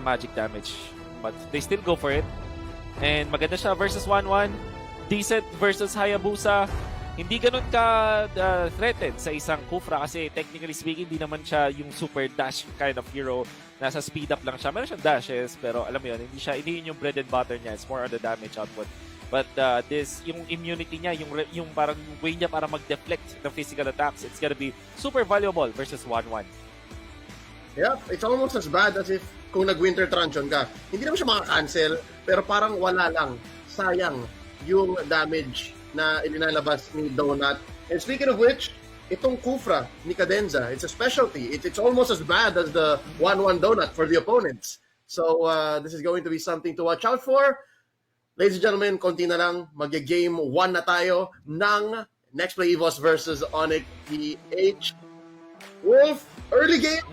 magic damage. But they still go for it. And maganda siya versus 1-1. Decent versus Hayabusa. Hindi ganun ka threatened sa isang Kufra kasi technically speaking, hindi naman siya yung super dash kind of hero. Nasa speed up lang siya. Meron siyang dashes, pero alam mo yun, hindi yun yung bread and butter niya. It's more on the damage output. But yung immunity niya, yung parang way niya para mag-deflect ng physical attacks, it's gonna be super valuable versus 1-1. Yeah, it's almost as bad as if kung nag-winter truncheon ka. Hindi naman siya maka-cancel, pero parang wala lang. Sayang yung damage na ilinalabas ni Donut. And speaking of which, itong Kufra ni Cadenza, it's a specialty. It's almost as bad as the 1-1 Donut for the opponents. So this is going to be something to watch out for. Ladies and gentlemen, konti na lang, mag-game 1 na tayo ng Nxpe EVOS versus Onic PH. Wolf, early game,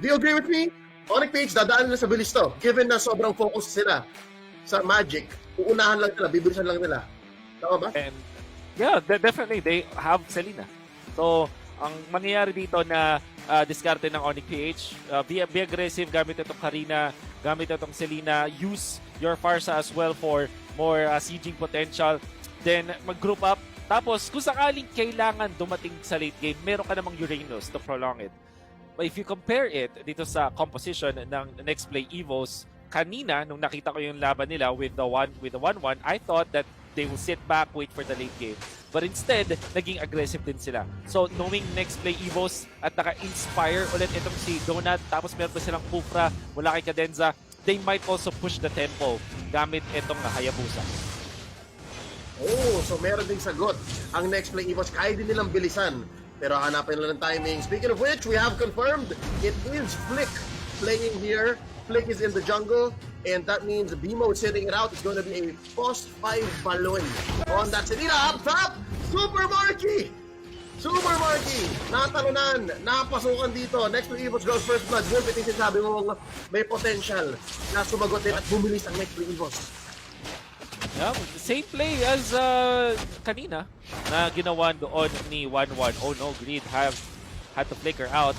do you agree with me? Onic PH, dadaan na sa bilis to. Given na sobrang focus sila sa Magic, uunahan lang nila, bibilisan lang nila. Tama ba? And yeah, definitely, they have Selena. So, ang mangyayari dito na diskarte ng Onic PH, be aggressive, gamit itong Karina, gamit itong Selena, use your Farsa as well for more sieging potential. Then, mag-group up. Tapos, kung sakaling kailangan dumating sa late game, meron ka namang Uranus to prolong it. But if you compare it dito sa composition ng Nxpe EVOS, kanina, nung nakita ko yung laban nila with the 1-1, I thought that they will sit back, wait for the late game. But instead, naging aggressive din sila. So, knowing Nxpe EVOS at naka-inspire ulit itong si Donut, tapos meron pa silang Kufra, wala kay Cadenza, they might also push the tempo gamit itong Hayabusa. Oh, so meron ding sagot ang Nxpe EVOS. Kaya din nilang bilisan. Pero hanapin lang ng timing. Speaking of which, we have confirmed it is Flick playing here. Flick is in the jungle. And that means Bimo is sitting it out. It's going to be a post 5 balloon on that Selena up top. Super Marky! Super Marky! Natalunan, napasukan dito. Nxpe EVOS goes first blood. Wolf, ito yung sinasabi mo may potential na sumagot din at bumilis ang Nxpe EVOS. Yeah, same play as kanina na ginawa doon ni 1-1. Oh no, Greed had to flicker out.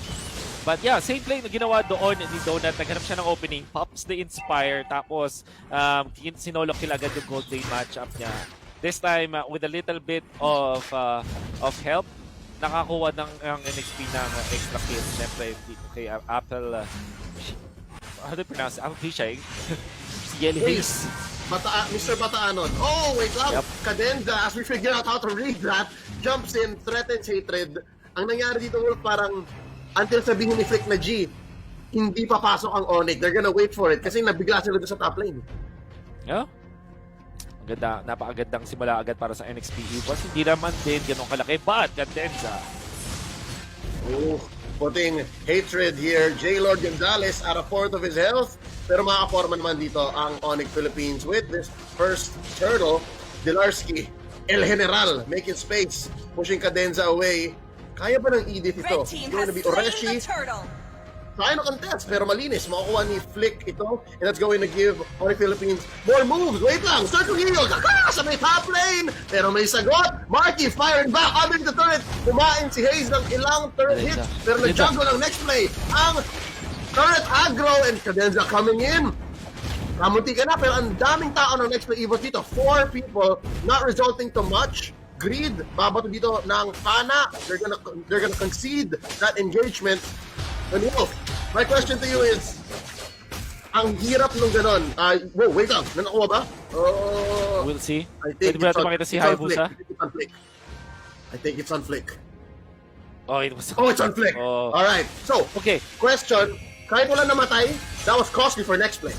But yeah, same play na ginawa doon ni Donut. Naghanap siya ng opening, pops the Inspire, tapos sinolo kill agad yung gold lane matchup niya. This time, with a little bit of help, nakakuha ng Nxpe ng extra kill. Siyempre, kay Apple, how do you pronounce it? Apple Fishing. Si Yelly Haze. Mr. Bataanon. Oh, wait lang. Yep. Cadenza, as we figure out how to read that, jumps in, threatens hatred. Ang nangyari dito, Wolf, parang until sabihin ni Flick na G, hindi papasok ang Onic. They're gonna wait for it kasi nabigla sila doon sa top lane. Yeah. Ganda, napakagandang simula agad para sa Nxpe EVOS. Hindi naman din ganun kalaki, but Cadenza. Oh, putting hatred here. J-Lord Gonzalez at a fourth of his health. Pero makakaporma naman dito ang Onic Philippines with this first turtle. Dilarski, El General, making space, pushing Cadenza away. Kaya ba ng Edith ito? It's going to be Oreshi. Trying to contest, pero malinis. Makukuha ni Flick ito. And that's going to give Onic Philippines more moves. Wait lang! Circle Heal! Sa may top lane! Pero may sagot. Marky firing back. Coming the turret. Kumain si Hayes ng ilang turret hits. Pero nag-jungle ang next play. Ang turret aggro and Cadenza coming in. Kamunti ka na, pero ang daming tao ng Nxpe EVOS dito. 4 people, not resulting to much. Greed, babato dito ng Fana. They're gonna concede that engagement. And Wolf, my question to you is, ang hirap nung ganon. Whoa, wait lang. Nanakuha ba? We'll see. Pwede ba natin makita si Hayabusa? I think it's on Flick. Oh, it was... Oh, it's on Flick. Oh. Alright, so, Okay. question, kahit wala namatay, that was costly for next play.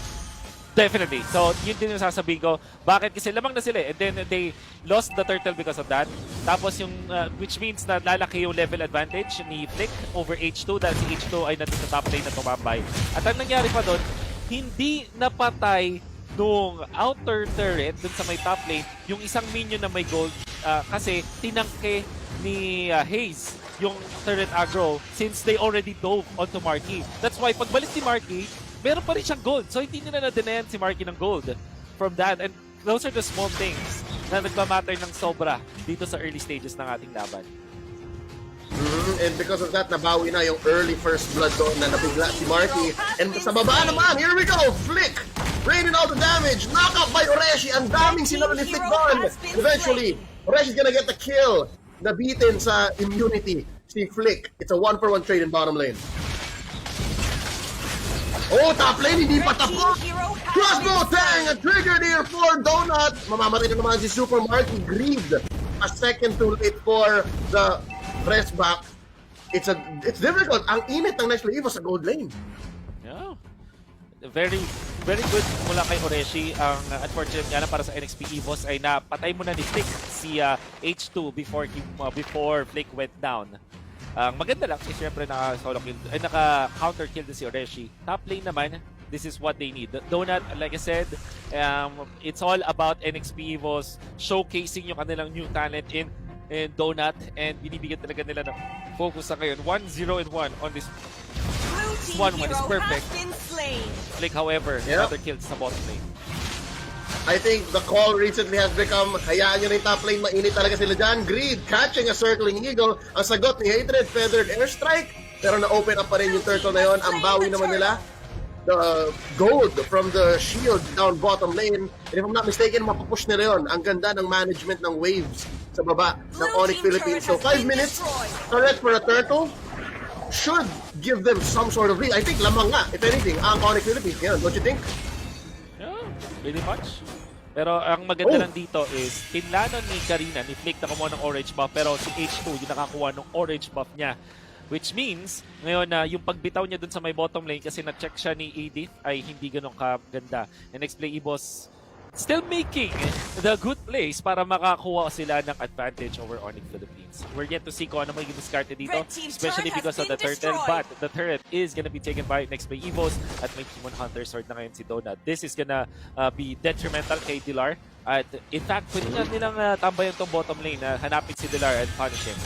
Definitely. So, yun din yung sasabihin ko. Bakit? Kasi lamang na sila. And then they lost the turtle because of that. Tapos yung, which means na lalaki yung level advantage ni Flick over H2 dahil si H2 ay nandun sa top lane na tumambay. At ang nangyari pa doon, hindi napatay nung outer turret dun sa may top lane yung isang minion na may gold kasi tinangke ni Hayes yung turret aggro since they already dove onto Marky. That's why pagbalik ni Marky, meron pa rin siyang gold. So, hindi nila na-denayan si Marky ng gold from that. And those are the small things na nagmamatter ng sobra dito sa early stages ng ating laban. And because of that, nabawi na yung early first blood doon na nabigla si Marky. And sa baba naman, here we go! damage. Knockout by Oreshi. Ang daming sinalifit doon. Eventually, Oreshi's gonna get the kill. Nabitin sa immunity si Flick. It's a 1-for-1 trade in bottom lane. Oh, top lane, hindi pa tapos. Crossbow Tang, a trigger here for Donut. Mamamatay na naman si Super Marky. Grieved. A second too late for the press back. It's difficult. Ang init ng Nxpe Evo sa gold lane. Yeah. Very good mula kay Oreshi. Ang unfortunate nga lang para sa Nxpe Evos ay napatay mo na ni Flick si H2 before Flick went down. Ang maganda lang is syempre naka-counter kill din si Oreshi. Top lane naman, this is what they need. Donut, like I said, it's all about Nxpe Evos showcasing yung kanilang new talent in Donut, and binibigyan talaga nila ng focus sa ngayon. 1-0-1 on this 1-1 is perfect. Flick, however, another kill sa bottom lane. I think the call recently has become, hayaan nyo na yung top lane, mainit talaga sila dyan. Greed, catching a circling eagle. Ang sagot ni Hatred, feathered airstrike. Pero na-open up pa rin yung turtle na yon. Ang bawi naman nila, the gold from the shield down bottom lane. And if I'm not mistaken, mapupush nila yon. Ang ganda ng management ng waves sa baba ng Onic Philippines. So 5 minutes, correct for a turtle, should give them some sort of lead. I think lamang nga, if anything, ang Onic Philippines ngayon. Don't you think? Yeah, really much. Pero ang maganda lang dito is, pinlano ni Karina, ni Flick na kumuha ng orange buff, pero si H2 yung nakakuha ng orange buff niya. Which means, ngayon na yung pagbitaw niya dun sa may bottom lane kasi na-check siya ni Edith ay hindi ganun kaganda. And Nxpe Evos still making the good plays para makakuha sila ng advantage over Onic Philippines. We're yet to see kung ano magiging discarte dito, especially because of the turtle. But the turret is gonna be taken by Nxpe Evos at may Demon Hunter sword na ngayon si Donut. This is gonna be detrimental kay Dilar. At in fact, pwede nga nilang tambayan tong bottom lane na hanapin si Dilar and punish him.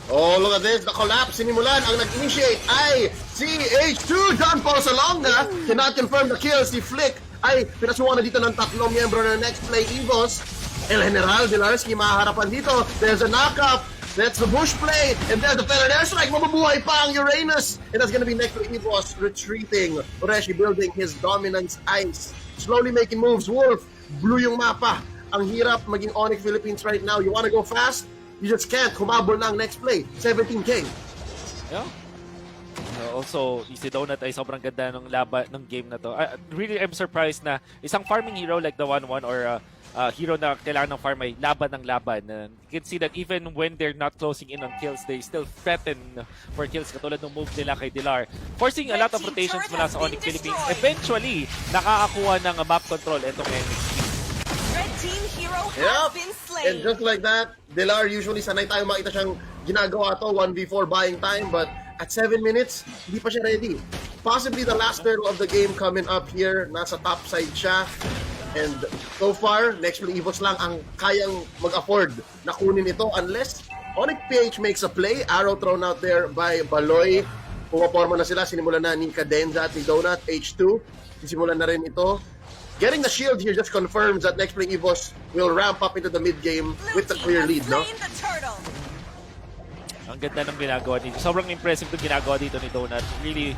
Oh, look at this. The collapse sinimulan. Ang nag-initiate ay si H2. John Paul Salonga cannot confirm the kill. Si Flick ay pinasuhan na dito ng tatlong miyembro ng Nxpe Evos. El General Dilarski mahaharapan dito. There's a knockup. That's the bush play. And there's the feathered airstrike. Mabubuhay pa ang Uranus. And that's gonna be Nxpe Evos retreating. Oreshi building his dominance ice. Slowly making moves. Wolf, blue yung mapa. Ang hirap maging Onic Philippines right now. You wanna go fast? You just can't. Humabol na ang next play. 17K. Yeah. Also, si Donut ay sobrang ganda ng laban ng game na to. Really, I'm surprised na isang farming hero like the 1-1 or hero na kailangan ng farm ay laban ng laban. You can see that even when they're not closing in on kills, they still threaten for kills katulad ng move nila kay Dilar. Forcing a lot of rotations mula sa Onic Philippines. Eventually, nakakakuha ng map control itong Nxpe. Yep. And just like that, Dilar usually sanay tayo makita siyang ginagawa to 1v4 buying time, but at 7 minutes, hindi pa siya ready. Possibly the last turtle of the game coming up here. Nasa top side siya. And so far, Nxpe Evos lang ang kayang mag-afford na kunin ito unless Onic PH makes a play. Arrow thrown out there by Baloy. Pumaporma na sila. Sinimulan na ni Cadenza at ni Donut. H2. Sisimulan na rin ito. Getting the shield here just confirms that Nxpe Evos will ramp up into the mid-game with the clear lead, no? Ang ganda ng ginagawa dito. Sobrang impressive itong ginagawa dito ni Donut. Really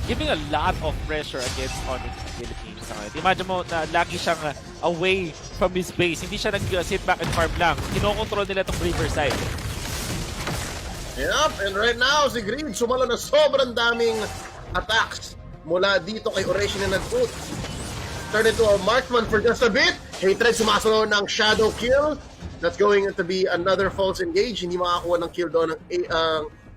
giving a lot of pressure against Onic Philippines. Imagine mo na lagi siyang away from his base. Hindi siya nag-sit back and farm lang. Kinokontrol nila itong Riverside. Yep, and right now si Greed sumalo na sobrang daming attacks mula dito kay Oreshi na nag-boot. Turn into a marksman for just a bit. Hatred sumasalo ng shadow kill. That's going to be another false engage. Hindi makakuha ng kill doon ng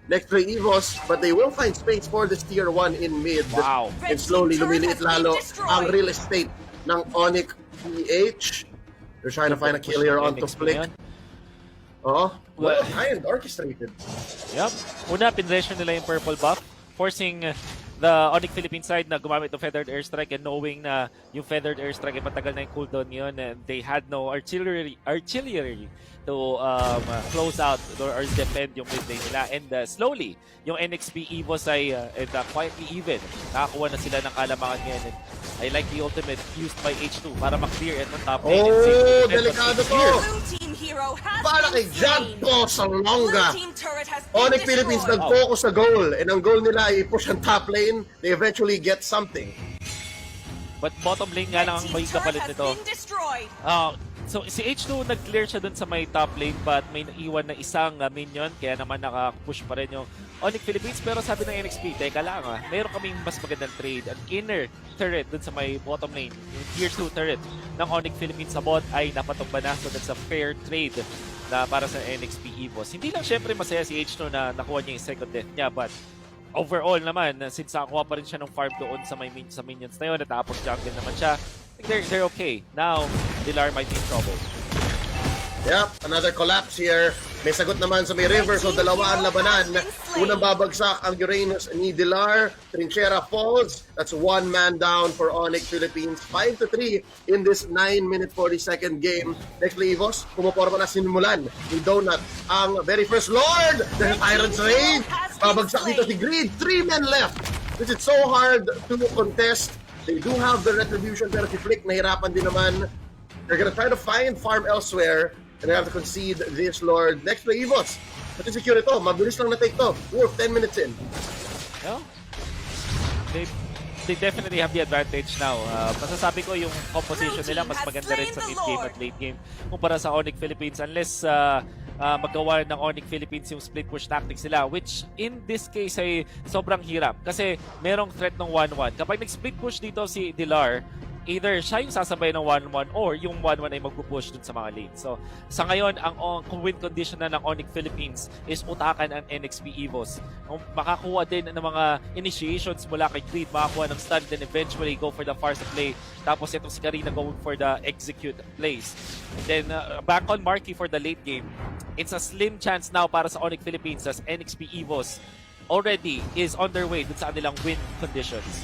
Nxpe Evos, but they will find space for this tier 1 in mid. Wow. And slowly lumiliit lalo ang real estate ng Onic PH. They're trying to find a kill here onto Flick. Oh, well, high-end orchestrated. Yep. Una, pinression nila yung purple buff, forcing the Onic Philippines side na gumamit ng feathered airstrike, and knowing na yung feathered airstrike ay matagal na yung cooldown yun, and they had no artillery to close out or defend yung mid lane nila. And slowly, yung Nxpe Evos ay quietly even. Nakakuha na sila ng kalamangan ngayon. And I like the ultimate used by H2 para maklear itong top lane. Oh, delikado to! Para kay Jadpo Salonga. Onic Philippines nag-focus sa goal, and ang goal nila ay i-push ang top lane. They eventually get something. But bottom lane nga lang ang may kapalit nito. So si H2 nag-clear siya dun sa may top lane but may naiwan na isang minion kaya naman naka-push pa rin yung Onic Philippines. Pero sabi ng Nxpe, teka lang mayroon kaming mas magandang trade. An inner turret dun sa may bottom lane, yung tier 2 turret ng Onic Philippines sa bot ay napatumba na. So that's a fair trade na para sa Nxpe EVOS. Hindi lang syempre masaya si H2 na nakuha niya yung second death niya but overall naman, since nakakuha pa rin siya ng farm doon sa minions na yun, natapos jungle naman siya, they're okay. Now, Dilar might be in trouble. Yep, another collapse here. May sagot naman sa may river, so dalawa ang labanan. Unang babagsak ang Uranus ni Dilar. Trinchera falls. That's one man down for Onic Philippines. 5-3 in this 9-minute 40-second game. Next play, Evos, pumuporma na sinimulan ni Donut ang very first Lord. There's Tyrant's Rage. Babagsak dito si Greed. 3 men left. This is so hard to contest. They do have the retribution, pero si Flick nahirapan din naman. They're gonna try to find farm elsewhere. And they have to concede this Lord. Next play, Evos. Pati secure ito. Mabilis lang na-take to. Wolf, 10 minutes in. Well, they definitely have the advantage now. Masasabi ko yung composition nila mas maganda rin sa mid-game at late game kumpara sa Onic Philippines unless magawa ng Onic Philippines yung split push tactics nila, which in this case ay sobrang hirap kasi merong threat ng 1-1. Kapag nag-split push dito si Dilar, either siya yung sasabay ng 1-1 or yung 1-1 ay magpupush dun sa mga lane. So, sa ngayon, ang win condition na ng Onic Philippines is utakan ang Nxpe EVOS. Makakuha din ng mga initiations mula kay Creed, makakuha ng stun, then eventually go for the Farsa play. Tapos itong si Karina going for the execute plays. And then, back on Marky for the late game. It's a slim chance now para sa Onic Philippines as Nxpe EVOS already is on their way dun sa kanilang win conditions.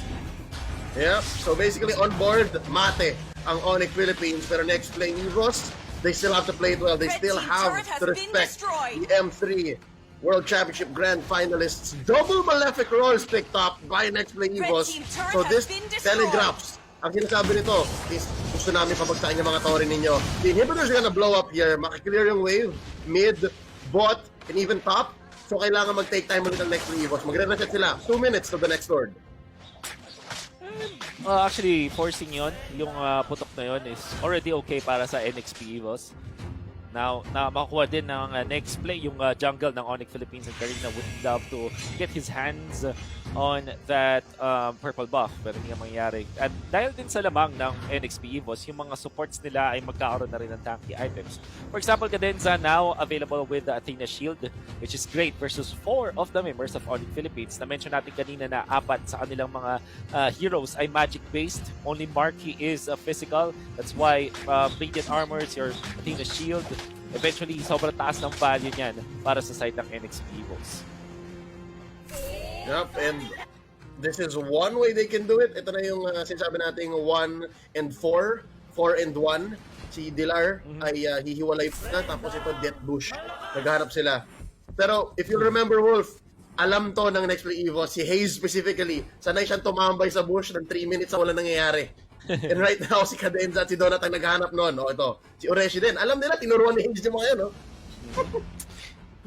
Yeah, so basically on board, mate ang Onic Philippines. Pero next play, Evos, they still have to play it well. They still have to respect the M3 World Championship Grand Finalists. Double Malefic Rolls picked up by next play, Evos. So this telegraphs. Ang sinasabi nito is gusto namin pabagsakin yung mga torin ninyo. The inhibitors are gonna blow up here. Makiklear yung wave, mid, bot, and even top. So kailangan mag-take time ulit ang next play, Evos. Magre-reset sila. 2 minutes to the next Lord. Actually, forcing yon yung putok na yon is already okay para sa Nxpe EVOS. Now, na makuha din ng next play yung jungle ng Onic Philippines, and Karina would love to get his hands on that purple buff, pero hindi nga mangyayari. At dahil din sa lamang ng Nxpe EVOS, yung mga supports nila ay magkakaroon na rin ng tanky items. For example, Cadenza now available with the Athena Shield, which is great versus 4 of the members of Onic Philippines. Na-mention natin kanina na 4 sa kanilang mga heroes ay magic-based. Only Marky is physical. That's why Radiant Armors, your Athena Shield, eventually sobrang taas ng value niyan para sa side ng Nxpe EVOS. Yep, and this is one way they can do it. Ito na yung sinasabi nating 1 and 4, 4 and 1. Si Dilar ay hihiwalay na, tapos ito Death Bush. Naghanap sila. Pero if you remember, Wolf, alam to ng next play EVOS, si Hayes specifically, sanay siyang tumambay sa bush ng 3 minutes na wala nangyayari. And right now, si Cadenza at si Donat ang naghanap noon. O ito, si Oreshi din. Alam nila, tinuruan ni Hayes yung mga yan, no?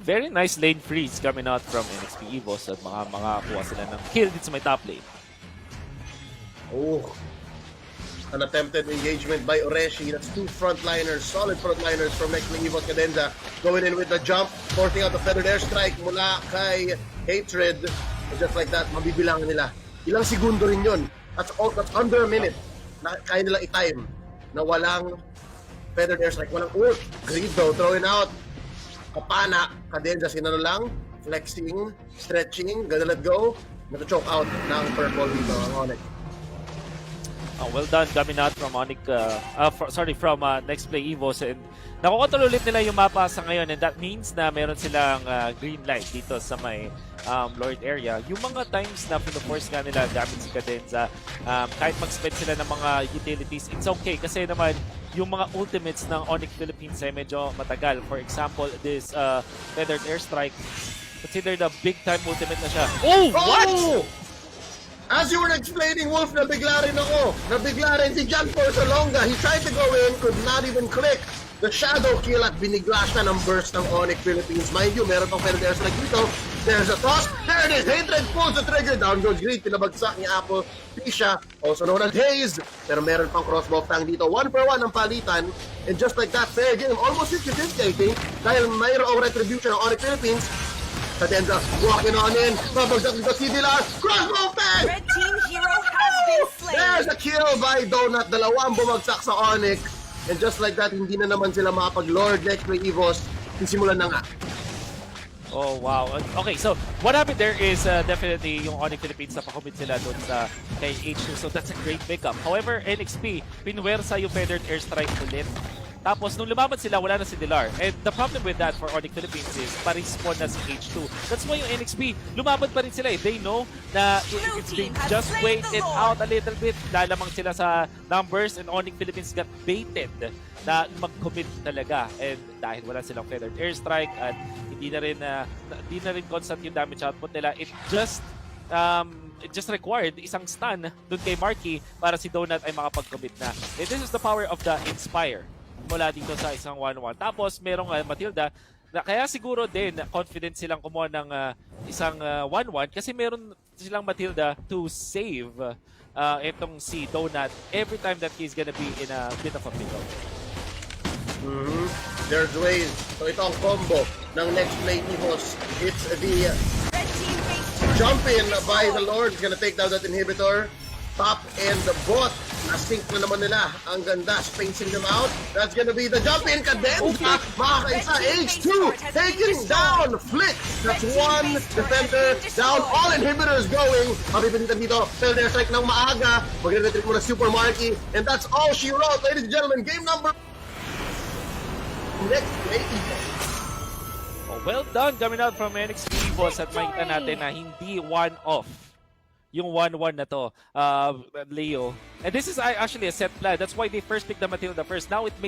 Very nice lane freeze coming out from Nxpe EVOS at makakuha sila ng kill dito sa may top lane. Oh, an attempted engagement by Oreshi. That's 2 frontliners, solid frontliners from next play EVOS. Cadenza going in with the jump, forcing out the feathered airstrike mula kay Hatred. And just like that, mabibilangan nila. Ilang segundo rin yun. That's under a minute. Na kaya nilang i-time na walang feathered airstrike, walang ult. Greed though, throwing out. Kapana, Cadenza, sinano lang, flexing, stretching, gonna let go, nata-choke out ng purple dito, ang Onic. Well done coming out from Onic, from Next Play EVOS, and nakukontrol ulit nila yung mapa sa ngayon, and that means na meron silang green light dito sa may Lord area. Yung mga times na pino-force nga nila gamit si Cadenza, kahit mag-spend sila ng mga utilities, it's okay kasi naman yung mga ultimates ng Onic Philippines ay medyo matagal. For example, this feathered airstrike, considered a big time ultimate na siya. Oh, what? Oh! As you were explaining, Wolf, nabigla rin ako. Nabigla rin si John Porcelonga. He tried to go in, could not even click the shadow kill at binigla siya ng burst ng Onic Philippines. Mind you, meron pang feathered airstrike dito. There's a toss. There it is. Hatred pulls the trigger. Down goes Greed. Pinabagsak ni Apple. Tisha. Also known as Haze. Pero meron pang crossbow tang dito. 1 for 1 ang palitan. And just like that, fair game. Almost 50-50, I think. Dahil mayroong retribution ng Onic Philippines. Kadenza, walking on in. Babagsak dito si Dilar. Crossbow tang! Red team hero has been slain. There's a kill by Donut. Dalawang bumagsak sa Onic. And just like that, hindi na naman sila makapag-lord next may Evos. Sisimulan na nga. Oh, wow. Okay, so what happened there is definitely yung Onic Philippines na pakumit sila doon sa kay H2. So that's a great pickup. However, Nxpe, pinwersa yung feathered airstrike ulit. Tapos, nung lumaban sila, wala na si Dilar. And the problem with that for Onic Philippines is pa-respawn na si H2. That's why yung Nxpe, lumaban pa rin sila eh. They know na if they just wait it out a little bit, lalamang sila sa numbers and Onic Philippines got baited na mag-commit talaga. And dahil wala silang feathered airstrike at hindi na rin constant yung damage output nila, it just required isang stun dun kay Marky para si Donut ay makapag-commit na. And this is the power of the Inspire mula dito sa isang 1-1. Tapos merong Matilda na kaya siguro din confident silang kumuha ng isang 1-1 kasi meron silang Matilda to save itong si Donut every time that he's gonna be in a bit of a pickle. There's ways. So ito ang combo ng next play Evos. It's the Red team face jump in by the Lord. It's gonna take down that inhibitor. Top and the bot. Na-sync na naman nila. Ang ganda. Spacing them out. That's gonna be the jump in. Cadenza. Makakaisa. H2 taking down Flick. That's one defender down. All inhibitors going. Mapipinditan dito. Failed airstrike ng maaga. Magre-retreat muna Super Marky. And that's all she wrote. Ladies and gentlemen, game number next play. Oh, well done coming out from Nxpe boss at makita natin na hindi one-off yung 1-1 na to, Leo. And this is actually a set plan. That's why they first picked the Matilda first. Now it made